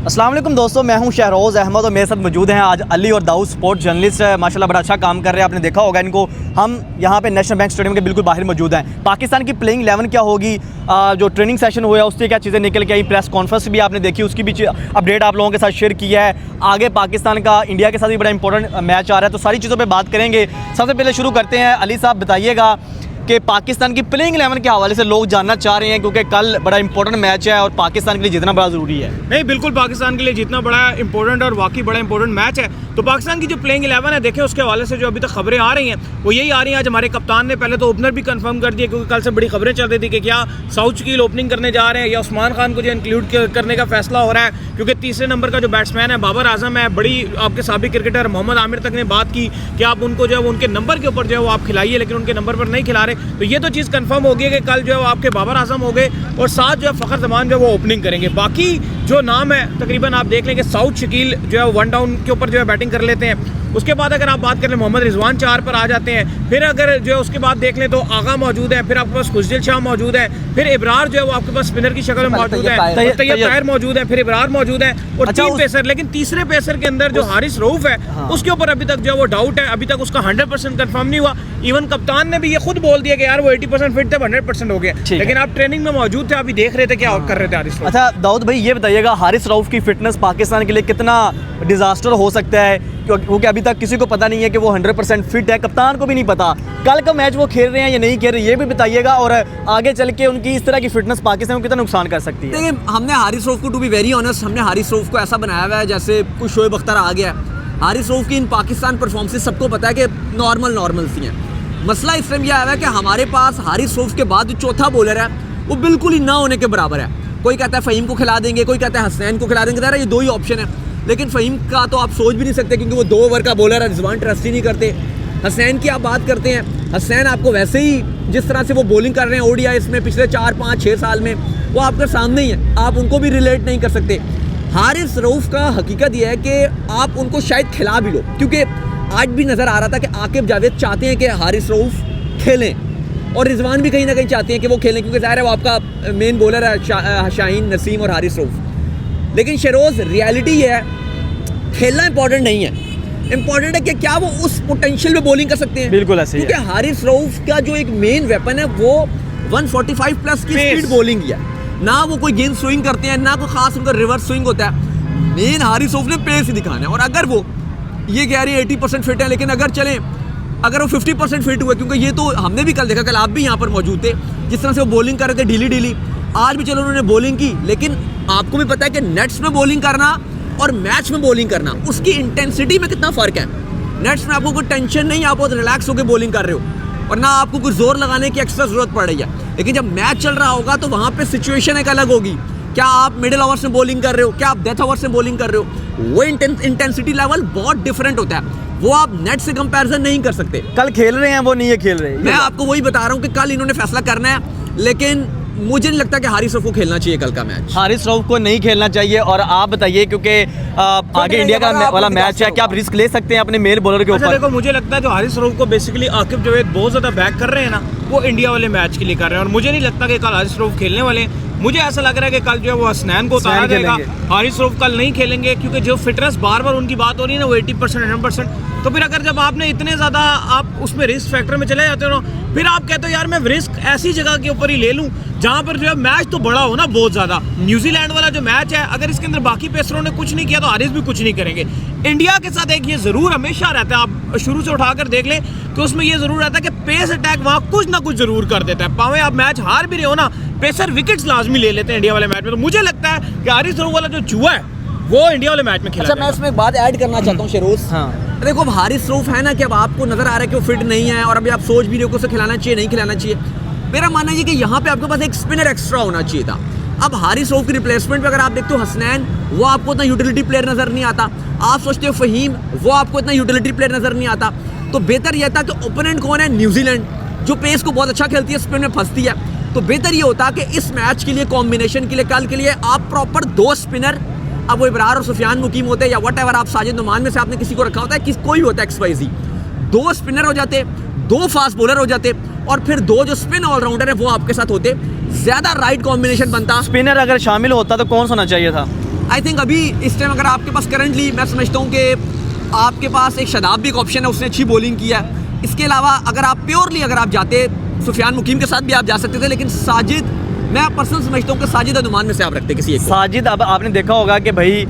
अस्सलाम वालेकुम दोस्तों, मैं हूं शहरोज़ अहमद और मेरे साथ मौजूद हैं आज अली और दाऊद, स्पोर्ट जर्नलिस्ट माशाल्लाह बड़ा अच्छा काम कर रहे हैं। आपने देखा होगा इनको। हम यहां पे नेशनल बैंक स्टेडियम के बिल्कुल बाहर मौजूद हैं। पाकिस्तान की प्लेइंग 11 क्या होगी, जो ट्रेनिंग सेशन हुआ है उससे क्या चीज़ें निकल के आई, प्रेस कॉन्फ्रेंस भी आपने देखी, उसकी भी अपडेट आप लोगों के साथ शेयर किया है। आगे पाकिस्तान का इंडिया के साथ भी बड़ा इंपॉर्टेंट मैच आ रहा है, तो सारी चीज़ों पर बात करेंगे। सबसे पहले शुरू करते हैं, अली साहब बताइएगा कि पाकिस्तान की प्लेइंग 11 के हवाले से लोग जानना चाह रहे हैं, क्योंकि कल बड़ा इंपॉर्टेंट मैच है और पाकिस्तान के लिए जीतना बड़ा ज़रूरी है। नहीं, बिल्कुल पाकिस्तान के लिए जीतना बड़ा इंपॉर्टेंट और वाकई बड़ा इंपॉर्टेंट मैच है। तो पाकिस्तान की जो प्लेइंग 11 है, देखें उसके हवाले से जो अभी तक खबरें आ रही हैं वो यही आ रही हैं। आज हमारे कप्तान ने पहले तो ओपनर भी कंफर्म कर दिया, क्योंकि कल से बड़ी खबरें चल रही थी कि क्या साउथ शकील ओपनिंग करने जा रहे हैं या उस्मान खान को जो इंक्लूड करने का फैसला हो रहा है, क्योंकि तीसरे नंबर का जो बैट्समैन है बाबर आजम है। बड़ी आपके साबिक क्रिकेटर मोहम्मद आमिर तक ने बात की कि आप उनको जो है उनके नंबर के ऊपर जो है वो आप खिलाइए, लेकिन उनके नंबर पर नहीं खिला रहे। तो ये तो चीज़ कंफर्म हो गई कि कल जो है वो आपके बाबर आजम हो गए और साथ जो है फ़खर जमान जो है वो ओपनिंग करेंगे। बाकी जो नाम है तकरीबन आप देख लें कि साउथ शकील जो है वन डाउन के ऊपर जो है बैटिंग कर लेते हैं। उसके बाद अगर आप बात करें मोहम्मद रिजवान 4 पर आ जाते हैं। फिर अगर जो है उसके बाद देख लें तो आगा मौजूद है, फिर आपके पास खुशदिल शाह मौजूद है, फिर इब्रार जो है वो आपके पास स्पिनर की शक्ल में मौजूद है, तैयब ताहिर मौजूद है, फिर इब्रार मौजूद है और 3 पेसर। लेकिन तीसरे पेसर के अंदर जो हारिस रऊफ है उसके ऊपर अभी तक जो है वो डाउट है, अभी तक उसका 100% कंफर्म नहीं हुआ। इवन कप्तान ने भी ये खुद बोल दिया कि यार वो 80% फिट थे, 100% हो गया, लेकिन आप ट्रेनिंग में मौजूद थे, अभी देख रहे थे क्या कर रहे थे हारिस रऊफ। अच्छा दाऊद भाई, ये बताइएगा हारिस रऊफ की फिटनेस पाकिस्तान के लिए कितना डिजास्टर हो सकता है, क्योंकि अभी तक किसी को पता नहीं है कि वो 100% फिट है, कप्तान को भी नहीं पता कल का मैच वो खेल रहे हैं या नहीं खेल रहे, ये भी बताइएगा। और आगे चल के उनकी इस तरह की फिटनेस पाकिस्तान को कितना नुकसान कर सकती है। देखिए, हमने हारिस रऊफ को, टू बी वेरी ऑनेस्ट, हमने हारिस रऊफ को ऐसा बनाया हुआ है जैसे कुछ शोएब अख्तर आ गया है। हारिस रऊफ की इन पाकिस्तान परफॉर्मेंस सबको पता है कि नॉर्मल सी हैं। मसला इस टाइम यह आया है कि हमारे पास हारिस रऊफ के बाद जो चौथा बॉलर है वो बिल्कुल ही ना होने के बराबर है। कोई कहता है फ़हीम को खिला देंगे, कोई कहता है हसनैन को खिला देंगे। ये 2 ही ऑप्शन है, लेकिन फ़हीम का तो आप सोच भी नहीं सकते क्योंकि वो 2 ओवर का बॉलर है, रिजवान ट्रस्ट ही नहीं करते। हसनैन की आप बात करते हैं, हसनैन आपको वैसे ही जिस तरह से वो बॉलिंग कर रहे हैं ओडीआई में पिछले 4, 5, 6 साल में, वो आपके सामने ही है, आप उनको भी रिलेट नहीं कर सकते। हारिस रऊफ का हकीकत यह है कि आप उनको शायद खिला भी लो, क्योंकि आज भी नज़र आ रहा था कि आकिब जावेद चाहते हैं कि हारिस रऊफ खेलें और रिजवान भी कहीं ना कहीं चाहते हैं कि वो खेलें, क्योंकि ज़ाहिर है वो आपका मेन बॉलर है शाहीन, नसीम और हारिस रऊफ। लेकिन शहरोज़ रियलिटी ये है, खेलना इंपॉर्टेंट नहीं है, इंपॉर्टेंट है कि क्या वो उस पोटेंशियल में बॉलिंग कर सकते हैं। बिल्कुल ऐसे ही है, क्योंकि हारिस रऊफ का जो एक मेन वेपन है वो 145 प्लस की स्पीड बॉलिंग है। ना वो कोई गेंद स्विंग करते हैं, ना कोई खास उनका रिवर्स स्विंग होता है। मेन हारिस रऊफ ने पेस ही दिखाना है। और अगर वो ये कह रही है 80% फिट है, लेकिन अगर वो 50% फिट हुए, क्योंकि ये तो हमने भी कल देखा, कल आप भी यहाँ पर मौजूद थे, जिस तरह से वो बॉलिंग कर रहे थे ढीली, आज भी चलो उन्होंने बॉलिंग की, लेकिन आपको भी पता है कि नेट्स में बॉलिंग करना और मैच में बॉलिंग करना, उसकी इंटेंसिटी में कितना फ़र्क है। नेट्स में आपको कोई टेंशन नहीं, आप बहुत रिलैक्स होकर बॉलिंग कर रहे हो और ना आपको कुछ जोर लगाने की एक्स्ट्रा ज़रूरत पड़ रही है। लेकिन जब मैच चल रहा होगा तो वहाँ पे सिचुएशन एक अलग होगी। क्या आप मिडिल ओवर्स में बॉलिंग कर रहे हो, क्या आप डेथ ओवर्स में बॉलिंग कर रहे हो, वो इंटेंसिटी लेवल बहुत डिफरेंट होता है, वो आप नेट से कंपैरिजन नहीं कर सकते। कल खेल रहे हैं वो नहीं है खेल रहे। मैं आपको वही बता रहा हूँ कि कल इन्होंने फैसला करना है, लेकिन मुझे नहीं लगता कि हारिस रऊफ को खेलना चाहिए कल का मैच। हारिस रऊफ को नहीं खेलना चाहिए। और आप बताइए, क्योंकि आगे इंडिया का वाला मैच है, क्या आप रिस्क ले सकते हैं अपने मेल बॉलर के ऊपर? देखो, मुझे लगता है जो हारिस रऊफ को बेसिकली आकिब जावेद बहुत ज़्यादा बैक कर रहे हैं ना, वो इंडिया वाले मैच के लिए कर रहे हैं। और मुझे नहीं लगता कि कल हारिस रऊफ खेलने वाले हैं। मुझे ऐसा लग रहा है कि कल जो है वो हसनैन को उतारा जाएगा, हारिस रऊफ कल नहीं खेलेंगे, क्योंकि जो फिटनेस बार बार उनकी बात हो रही है ना वो 80%, 100%। तो फिर अगर जब आपने इतने ज़्यादा आप उसमें रिस्क फैक्टर में चले जाते हो, फिर आप कहते हो यार मैं रिस्क ऐसी जगह के ऊपर ही ले लूँ जहाँ पर जो है मैच तो बड़ा हो ना बहुत ज़्यादा। न्यूजीलैंड वाला जो मैच है, अगर इसके अंदर बाकी पेसरों ने कुछ नहीं किया तो हारिस भी कुछ नहीं करेंगे। इंडिया के साथ एक ये ज़रूर हमेशा रहता है, आप शुरू से उठाकर देख लें तो उसमें ये ज़रूर रहता है कि पेस अटैक वहाँ कुछ ना कुछ ज़रूर कर देता है। पावे आप मैच हार भी रहे हो ना, पेसर विकेट्स लाजमी ले लेते हैं इंडिया वाले मैच में। तो मुझे लगता है कि हारिस रऊफ वाला जो जुआ है वो इंडिया वाले मैच में खेला। अच्छा, मैं इसमें एक बात ऐड करना चाहता हूँ शहरोज़। देखो, अब हारिस रऊफ है ना कि अब आपको नजर आ रहा है कि वो फिट नहीं है और अभी आप सोच भी रहे हो कि उसे खिलाना चाहिए नहीं खिलाना चाहिए। मेरा मानना है कि यहाँ पे आपके पास एक स्पिनर एक्स्ट्रा होना चाहिए था। अब हारिस रऊफ की रिप्लेसमेंट में अगर आप देखते हो हसनैन, वो आपको इतना यूटिलिटी प्लेयर नजर नहीं आता। आप सोचते हो फ़हीम, वो आपको इतना यूटिलिटी प्लेयर नजर नहीं आता। तो बेहतर यह था कि ओपोनेंट कौन है, न्यूजीलैंड, जो पेस को बहुत अच्छा खेलती है, स्पिन में फंसती है। तो बेहतर ये होता कि इस मैच के लिए, कॉम्बिनेशन के लिए, कल के लिए आप प्रॉपर 2 स्पिनर, अब वो इब्रार और सुफियान मुकीम होते हैं या वट एवर, आप साजिद नुमान में से आपने किसी को रखा होता है, कोई भी होता है XYZ, 2 स्पिनर हो जाते, 2 फास्ट बॉलर हो जाते और फिर 2 जो स्पिन ऑलराउंडर है वो आपके साथ होते, ज़्यादा राइट कॉम्बिनेशन बनता। स्पिनर अगर शामिल होता तो कौन सा होना चाहिए था? आई थिंक अभी इस टाइम अगर आपके पास करंटली मैं समझता हूँ कि आपके पास एक शदाब भी एक ऑप्शन है, उसने अच्छी बॉलिंग किया है। इसके अलावा अगर आप प्योरली अगर आप जाते सुफियान मुकीम के साथ भी आप जा सकते थे, लेकिन साजिद मैं पर्सनल समझता हूँ कि साजिद अनुमान में से आप रखते किसी एक को। साजिद, अब आपने देखा होगा कि भाई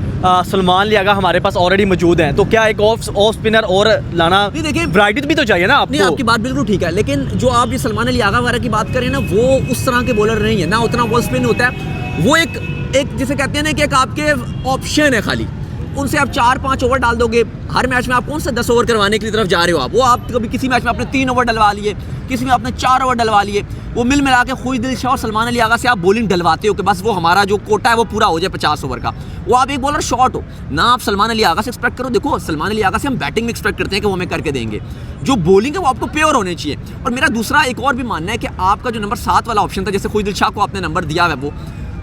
सलमान लियागा हमारे पास ऑलरेडी मौजूद हैं, तो क्या एक ऑफ स्पिनर और लाना, नहीं देखिए वैरायटी भी तो चाहिए ना नहीं, आपको। आपकी बात बिल्कुल ठीक है, लेकिन जो आप ये सलमान अली आगा वगैरह की बात करें ना, वो उस तरह के बॉलर नहीं है ना, उतना बॉल स्पिन होता है। वो एक जिसे कहते हैं ना कि एक आपके ऑप्शन है खाली, उनसे आप 4-5 ओवर डाल दोगे हर मैच में। आप कौन सा 10 ओवर करवाने की तरफ जा रहे हो आप? वो आप कभी किसी मैच में आपने 3 ओवर डलवा लिए, किसी में आपने 4 ओवर डलवा लिए, वो मिल मिला के खुशदिल शाह और सलमान अली आगा से आप बॉलिंग डलवाते हो कि बस वो हमारा जो कोटा है वो पूरा हो जाए 50 ओवर का। वो आप एक बॉलर शॉर्ट हो ना, आप सलमान अली आगा से एक्सपेक्ट करो। देखो सलमान अली आगा से हम बैटिंग में एक्सपेक्ट करते हैं कि वो हमें करके देंगे, जो बॉलिंग है वो आपको प्योर होने चाहिए। और मेरा दूसरा एक और भी मानना है कि आपका जो नंबर 7 वाला ऑप्शन था, जैसे खुशदिल शाह को आपने नंबर दिया है, वो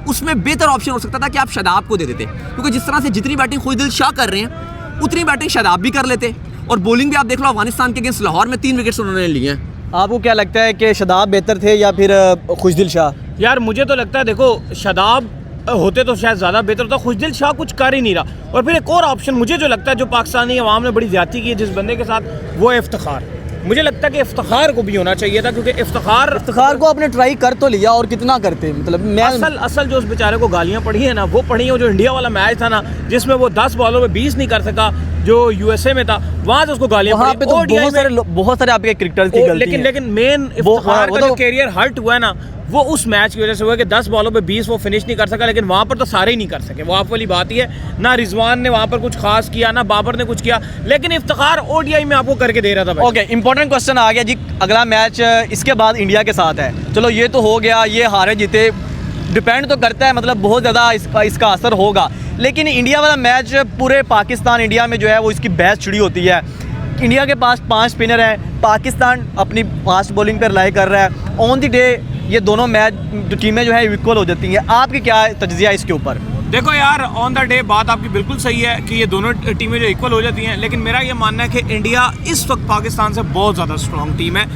उसमें बेहतर ऑप्शन हो सकता था कि आप शदाब को दे देते, क्योंकि जिस तरह से जितनी बैटिंग खुशदिल शाह कर रहे हैं उतनी बैटिंग शदाब भी कर लेते। और बॉलिंग भी आप देख लो, अफगानिस्तान के अगेंस्ट लाहौर में 3 विकेट्स उन्होंने लिए हैं। आपको क्या लगता है कि शदाब बेहतर थे या फिर खुशदिल शाह? यार मुझे तो लगता है देखो शदाब होते तो शायद ज़्यादा बेहतर होता, खुशदिल शाह कुछ कर ही नहीं रहा। और फिर एक और ऑप्शन मुझे जो लगता है जो पाकिस्तानी अवाम ने बड़ी ज़्यादती की है जिस बंदे के साथ, वो है इफ्तिखार। मुझे लगता है कि इफ्तिखार को भी होना चाहिए था, क्योंकि इफ्तिखार को आपने ट्राई कर तो लिया, और कितना करते, मतलब मैं असल जो उस बेचारे को गालियाँ पड़ी है ना, वो पड़ी है जो इंडिया वाला मैच था ना, जिसमें वो 10 बॉलों में 20 नहीं कर सका, जो यूएसए में था, वहाँ से उसको गालियाँ वहाँ पे तो बहुत सारे आपके क्रिकेटर्स की गलती है। लेकिन मेन इफ्तिखार का जो कैरियर हर्ट हुआ है ना, वो उस मैच की वजह से हुआ कि 10 बॉलों पे 20 वो फिनिश नहीं कर सका। लेकिन वहाँ पर तो सारे ही नहीं कर सके, वो आप वाली बात ही है। ना रिजवान ने वहाँ पर कुछ खास किया, ना बाबर ने कुछ किया, लेकिन इफ्तिखार ओडीआई में आपको करके दे रहा था। ओके, इंपॉर्टेंट क्वेश्चन आ गया जी। अगला मैच इसके बाद इंडिया के साथ है। चलो ये तो हो गया, ये हारे जीते डिपेंड तो करता है, मतलब बहुत ज़्यादा इसका असर होगा। लेकिन इंडिया वाला मैच पूरे पाकिस्तान इंडिया में जो है वो इसकी बहस छिड़ी होती है। इंडिया के पास 5 स्पिनर हैं, पाकिस्तान अपनी फास्ट बॉलिंग पर रिलाई कर रहा है। ऑन द डे ये दोनों मैच टीमें जो है इक्वल हो जाती हैं। आपकी क्या तज्जिया है इसके ऊपर? देखो यार, ऑन द डे बात आपकी बिल्कुल सही है कि ये दोनों टीमें जो इक्वल हो जाती हैं, लेकिन मेरा ये मानना है कि इंडिया इस वक्त पाकिस्तान से बहुत ज़्यादा स्ट्रॉन्ग टीम है।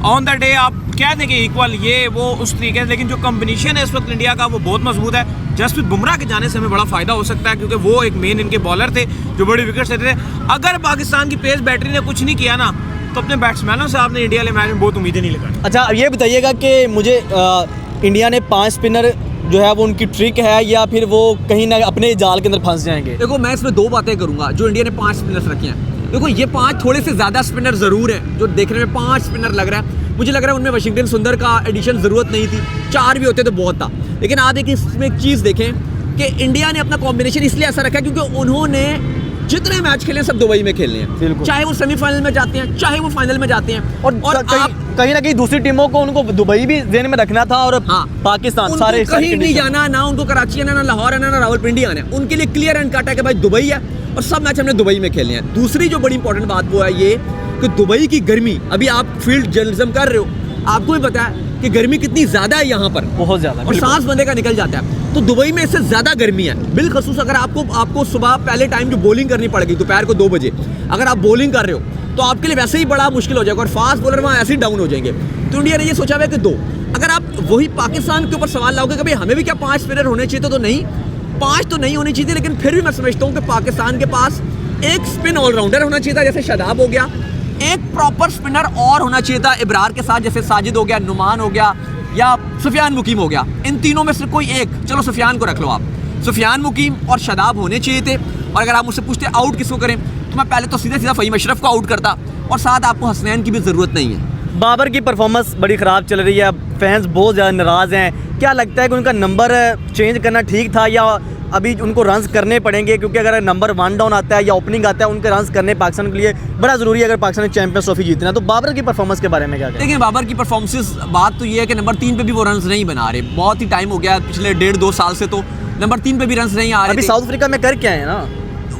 ऑन द डे आप कह दें कि इक्वल ये वो उस तरीके से, लेकिन जो कम्बिनेशन है इस वक्त इंडिया का वो बहुत मजबूत है। जसप्रीत बुमराह के जाने से हमें बड़ा फ़ायदा हो सकता है, क्योंकि वो एक मेन इनके बॉलर थे जो बड़ी विकेट्स लेते थे। अगर पाकिस्तान की पेस बैटरी ने कुछ नहीं किया ना, तो अपने बैट्समैनों से आपने इंडिया वाले मैच में बहुत उम्मीदें नहीं लगाई। अच्छा, ये बताइएगा कि मुझे इंडिया ने 5 स्पिनर जो है वो उनकी ट्रिक है, या फिर वो कहीं ना अपने जाल के अंदर फंस जाएंगे? देखो मैं इसमें 2 बातें करूंगा। जो इंडिया ने 5 स्पिनर्स रखे हैं, देखो ये 5 थोड़े से ज़्यादा स्पिनर ज़रूर हैं, जो देखने में 5 स्पिनर लग रहा है। मुझे लग रहा है उनमें वाशिंगटन सुंदर का एडिशन ज़रूरत नहीं थी, 4 भी होते तो बहुत था। लेकिन आप एक इसमें एक चीज़ देखें कि इंडिया ने अपना कॉम्बिनेशन इसलिए ऐसा रखा है क्योंकि उन्होंने जितने मैच खेले सब दुबई में खेलने हैं, चाहे वो सेमीफाइनल में जाते हैं, चाहे वो फाइनल में जाते हैं। और कहीं ना कहीं दूसरी टीमों को उनको दुबई भी देने में रखना था, और हाँ, पाकिस्तान सारे कहीं नहीं जाना, ना उनको कराची आना, ना लाहौर आना, ना रावलपिंडी आना। उनके लिए क्लियर एंड कट है कि भाई दुबई है और सब मैच हमने दुबई में खेलने हैं। दूसरी जो बड़ी इंपॉर्टेंट बात वो है ये कि दुबई की गर्मी, अभी आप फील्ड जर्नलिज्म कर रहे हो, आपको भी पता है कि गर्मी कितनी ज़्यादा है यहाँ पर, बहुत ज़्यादा, और सांस बंदे का निकल जाता है। तो दुबई में इससे ज़्यादा गर्मी है। बिलखसूस अगर आपको सुबह पहले टाइम जो बॉलिंग करनी पड़ेगी दोपहर को 2 बजे, अगर आप बॉलिंग कर रहे हो तो आपके लिए वैसे ही बड़ा मुश्किल हो जाएगा, और फास्ट बॉलर वहाँ ऐसे ही डाउन हो जाएंगे। तो इंडिया ने ये सोचा हुआ है कि 2, अगर आप वही पाकिस्तान के ऊपर सवाल लाओगे कि भाई हमें भी क्या 5 स्पिनर होने चाहिए, तो नहीं, 5 तो नहीं होने चाहिए, लेकिन फिर भी मैं समझता हूँ कि पाकिस्तान के पास एक स्पिन ऑलराउंडर होना चाहिए था, जैसे शदाब हो गया। एक प्रॉपर स्पिनर और होना चाहिए था इब्रार के साथ, जैसे साजिद हो गया, नुमान हो गया, या सुफियान मुकीम हो गया। इन तीनों में से कोई एक, चलो सुफियान को रख लो आप, सुफियान मुकीम और शदाब होने चाहिए थे। और अगर आप मुझसे पूछते आउट किसको करें, तो मैं पहले तो सीधा फ़हीम अशरफ को आउट करता, और साथ आपको हसनैन की भी ज़रूरत नहीं है। बाबर की परफॉर्मेंस बड़ी ख़राब चल रही है, फैंस बहुत ज़्यादा नाराज़ हैं। क्या लगता है कि उनका नंबर चेंज करना ठीक था, या अभी उनको रन्स करने पड़ेंगे? क्योंकि अगर नंबर 1 डाउन आता है या ओपनिंग आता है, उनके रन्स करने पाकिस्तान के लिए बड़ा ज़रूरी है अगर पाकिस्तान ने चैंपियंस ट्रॉफी जीतना है। तो बाबर की परफॉर्मेंस के बारे में क्या कहें? देखिए बाबर की परफॉर्मेंस, बात तो ये है कि नंबर 3 पे भी वो रन्स नहीं बना रहे। बहुत ही टाइम हो गया, पिछले 1.5-2 साल से तो नंबर 3 पे भी रन्स नहीं आ रहे। अभी साउथ अफ्रीका में कर क्या है ना,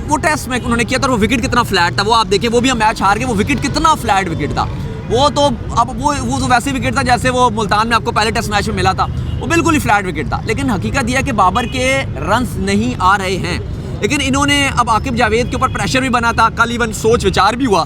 वो टेस्ट में उन्होंने किया था, वो विकेट कितना फ्लैट था, वो आप देखिए, वो भी हम मैच हार गए, वो विकेट कितना फ्लैट विकेट था। वो तो अब वो तो वैसे विकेट था जैसे वो मुल्तान में आपको पहले टेस्ट मैच में मिला था, वो बिल्कुल ही फ्लैट विकेट था। लेकिन हकीकत यह है कि बाबर के रन्स नहीं आ रहे हैं। लेकिन इन्होंने अब आकिब जावेद के ऊपर प्रेशर भी बना था, कल इवन सोच विचार भी हुआ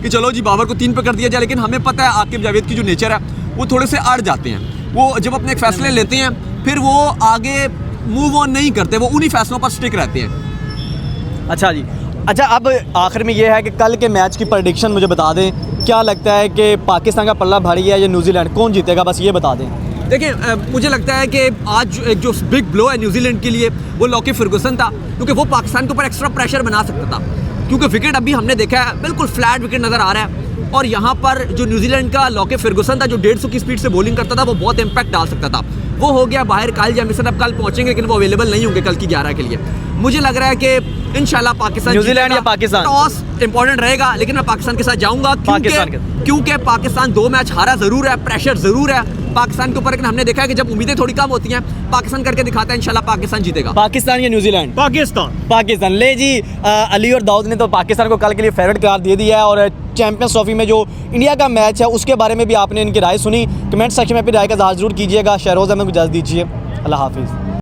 कि चलो जी बाबर को 3 पे कर दिया जाए। लेकिन हमें पता है आकिब जावेद की जो नेचर है वो थोड़े से अड़ जाते हैं। वो जब अपने फैसले लेते हैं फिर वो आगे मूव ऑन नहीं करते, वो उन्हीं फैसलों पर स्टिक रहते हैं। अच्छा जी, अच्छा अब आखिर में ये है कि कल के मैच की प्रेडिक्शन मुझे बता दें, क्या लगता है कि पाकिस्तान का पल्ला भारी है या न्यूजीलैंड, कौन जीतेगा, बस ये बता दें। देखिए मुझे लगता है कि आज एक जो बिग ब्लो है न्यूजीलैंड के लिए वो लॉकी फर्गुसन था, क्योंकि वो पाकिस्तान के ऊपर एक्स्ट्रा प्रेशर बना सकता था, क्योंकि विकेट अभी हमने देखा है बिल्कुल फ्लैट विकेट नज़र आ रहा है। और यहाँ पर जो न्यूजीलैंड का लॉकी फर्गुसन था जो 150 की स्पीड से बॉलिंग करता था, वो बहुत इंपैक्ट डाल सकता था, वो हो गया बाहर। काइल जेमिसन अब कल पहुंचेंगे लेकिन वो अवेलेबल नहीं होंगे कल की 11 के लिए। मुझे लग रहा है कि इंशाल्लाह पाकिस्तान, न्यूजीलैंड या पाकिस्तान, टॉस इंपॉर्टेंट रहेगा, लेकिन मैं पाकिस्तान के साथ जाऊंगा क्योंकि पाकिस्तान 2 मैच हारा जरूर है, प्रेशर जरूर है पाकिस्तान के ऊपर, लेकिन हमने देखा है कि जब उम्मीदें थोड़ी कम होती हैं पाकिस्तान करके दिखाता है। इंशाल्लाह पाकिस्तान जीतेगा। पाकिस्तान या न्यूजीलैंड? पाकिस्तान। ले जी, अली और दाऊद ने तो पाकिस्तान को कल के लिए फेवरेट करार दे दिया है, और चैंपियंस ट्रॉफी में जो इंडिया का मैच है उसके बारे में भी आपने इनकी राय सुनी। कमेंट सेक्शन में अपनी राय का इज़हार जरूर कीजिएगा। शहरोज़ अहमद को इजाज़त दीजिए, अल्लाह हाफिज़।